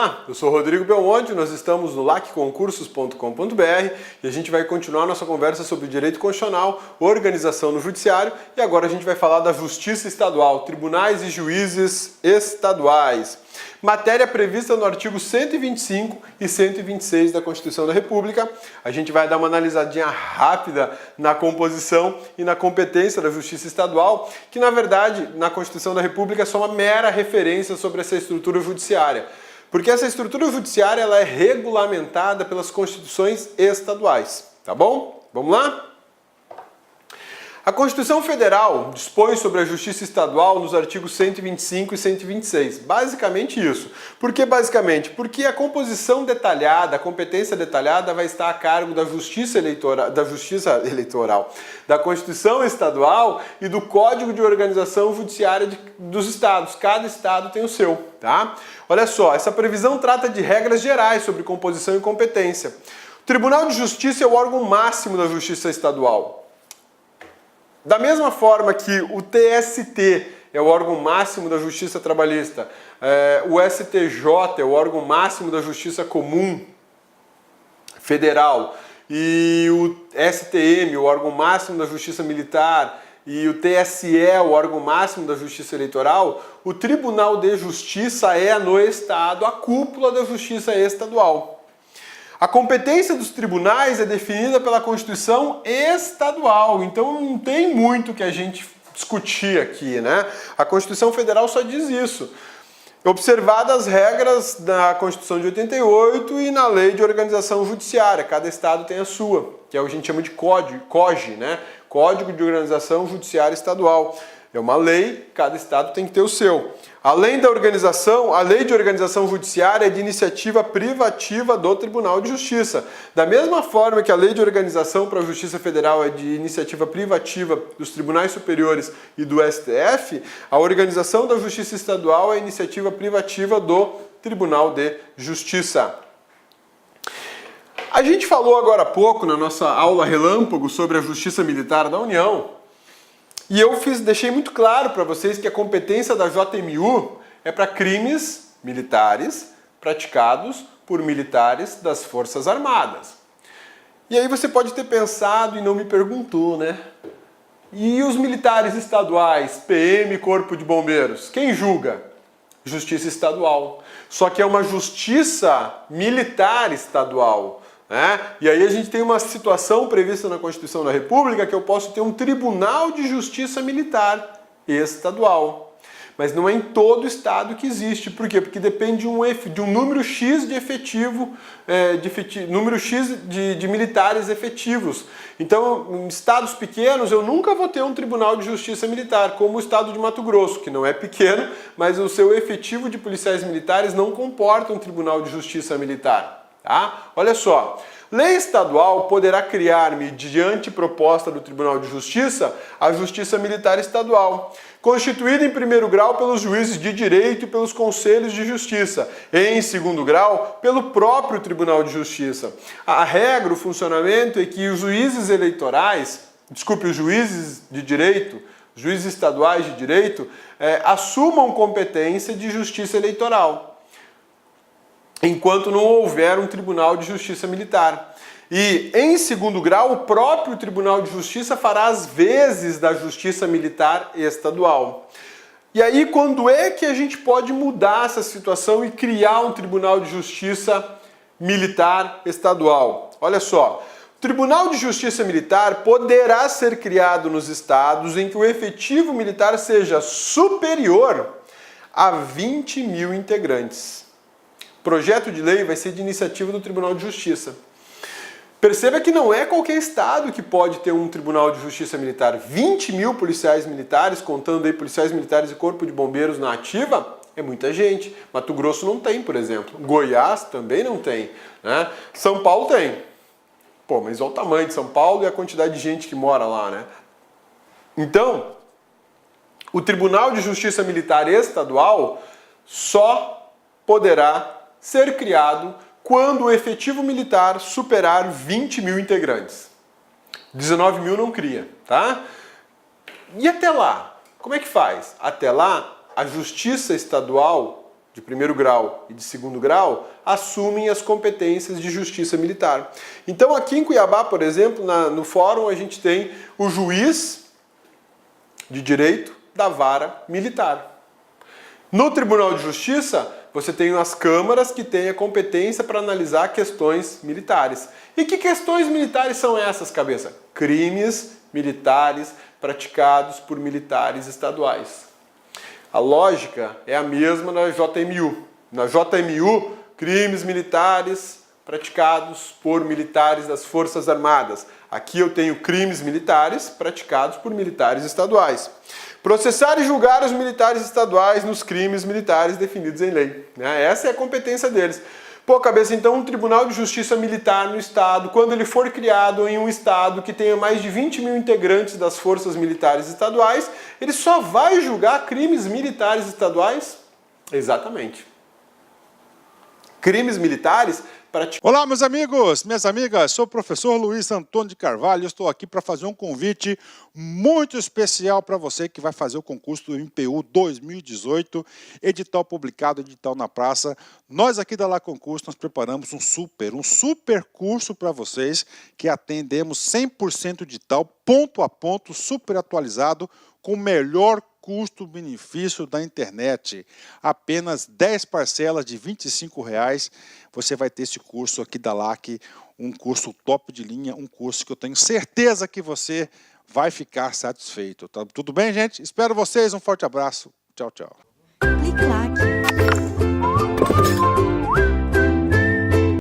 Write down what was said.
Olá, eu sou Rodrigo Belmonte, nós estamos no lacconcursos.com.br e a gente vai continuar nossa conversa sobre direito constitucional, organização no judiciário e agora a gente vai falar da Justiça Estadual, tribunais e juízes estaduais. Matéria prevista no artigo 125 e 126 da Constituição da República. A gente vai dar uma analisadinha rápida na composição e na competência da Justiça Estadual, que na verdade na Constituição da República é só uma mera referência sobre essa estrutura judiciária. Porque essa estrutura judiciária ela é regulamentada pelas constituições estaduais, tá bom? Vamos lá? A Constituição Federal dispõe sobre a Justiça Estadual nos artigos 125 e 126. Basicamente isso. Por que basicamente? Porque a composição detalhada, a competência detalhada vai estar a cargo da Justiça Eleitoral, da Constituição Estadual e do Código de Organização Judiciária dos Estados. Cada estado tem o seu, tá? Olha só, essa previsão trata de regras gerais sobre composição e competência. O Tribunal de Justiça é o órgão máximo da Justiça Estadual. Da mesma forma que o TST é o órgão máximo da Justiça Trabalhista, o STJ é o órgão máximo da Justiça Comum Federal e o STM, o órgão máximo da Justiça Militar, e o TSE, o órgão máximo da Justiça Eleitoral, o Tribunal de Justiça é no Estado a cúpula da Justiça Estadual. A competência dos tribunais é definida pela Constituição Estadual, então não tem muito que a gente discutir aqui, né? A Constituição Federal só diz isso. Observadas as regras da Constituição de 88 e na Lei de Organização Judiciária, cada estado tem a sua, que é o que a gente chama de COG, né? Código de Organização Judiciária Estadual. É uma lei, cada estado tem que ter o seu. Além da organização, a Lei de Organização Judiciária é de iniciativa privativa do Tribunal de Justiça. Da mesma forma que a Lei de Organização para a Justiça Federal é de iniciativa privativa dos Tribunais Superiores e do STF, a organização da Justiça Estadual é iniciativa privativa do Tribunal de Justiça. A gente falou agora há pouco, na nossa aula relâmpago, sobre a Justiça Militar da União, e eu deixei muito claro para vocês que a competência da JMU é para crimes militares praticados por militares das Forças Armadas. E aí você pode ter pensado e não me perguntou, né? E os militares estaduais, PM, Corpo de Bombeiros, quem julga? Justiça Estadual. Só que é uma justiça militar estadual. E aí a gente tem uma situação prevista na Constituição da República que eu posso ter um Tribunal de Justiça Militar estadual. Mas não é em todo estado que existe. Por quê? Porque depende de um número X de número X de militares efetivos. Então, em estados pequenos, eu nunca vou ter um Tribunal de Justiça Militar, como o estado de Mato Grosso, que não é pequeno, mas o seu efetivo de policiais militares não comporta um Tribunal de Justiça Militar. Tá? Olha só, lei estadual poderá criar, mediante proposta do Tribunal de Justiça, a Justiça Militar Estadual, constituída em primeiro grau pelos juízes de direito e pelos conselhos de justiça, e em segundo grau pelo próprio Tribunal de Justiça. A regra, o funcionamento é que os juízes de direito, juízes estaduais de direito, assumam competência de justiça eleitoral, enquanto não houver um Tribunal de Justiça Militar. E, em segundo grau, o próprio Tribunal de Justiça fará as vezes da Justiça Militar Estadual. E aí, quando é que a gente pode mudar essa situação e criar um Tribunal de Justiça Militar Estadual? Olha só, o Tribunal de Justiça Militar poderá ser criado nos estados em que o efetivo militar seja superior a 20 mil integrantes. Projeto de lei vai ser de iniciativa do Tribunal de Justiça. Perceba que não é qualquer estado que pode ter um Tribunal de Justiça Militar. 20 mil policiais militares, contando aí policiais militares e Corpo de Bombeiros na ativa, é muita gente. Mato Grosso não tem, por exemplo. Goiás também não tem, né? São Paulo tem. Pô, mas olha o tamanho de São Paulo e a quantidade de gente que mora lá, né? Então, o Tribunal de Justiça Militar Estadual só poderá ser criado quando o efetivo militar superar 20 mil integrantes. 19 mil não cria, tá? E até lá, como é que faz? Até lá, a Justiça Estadual de primeiro grau e de segundo grau assumem as competências de justiça militar. Então aqui em Cuiabá, por exemplo, no fórum a gente tem o juiz de direito da vara militar. No Tribunal de Justiça, você tem as câmaras que têm a competência para analisar questões militares. E que questões militares são essas, cabeça? Crimes militares praticados por militares estaduais. A lógica é a mesma na JMU. Na JMU, crimes militares praticados por militares das Forças Armadas. Aqui eu tenho crimes militares praticados por militares estaduais. Processar e julgar os militares estaduais nos crimes militares definidos em lei. Essa é a competência deles. Pô, cabeça, então um Tribunal de Justiça Militar no Estado, quando ele for criado em um Estado que tenha mais de 20 mil integrantes das forças militares estaduais, ele só vai julgar crimes militares estaduais? Exatamente. Crimes militares praticados. Olá, meus amigos, minhas amigas, sou o professor Luiz Antônio de Carvalho, estou aqui para fazer um convite muito especial para você que vai fazer o concurso do MPU 2018, edital publicado, edital na praça. Nós aqui da La Concurso, nós preparamos um super curso para vocês, que atendemos 100% edital, ponto a ponto, super atualizado, com o melhor custo-benefício da internet. Apenas 10 parcelas de R$ 25, você vai ter esse curso aqui da LAC, um curso top de linha, um curso que eu tenho certeza que você vai ficar satisfeito. Tá tudo bem, gente? Espero vocês, um forte abraço. Tchau, tchau. Clique lá.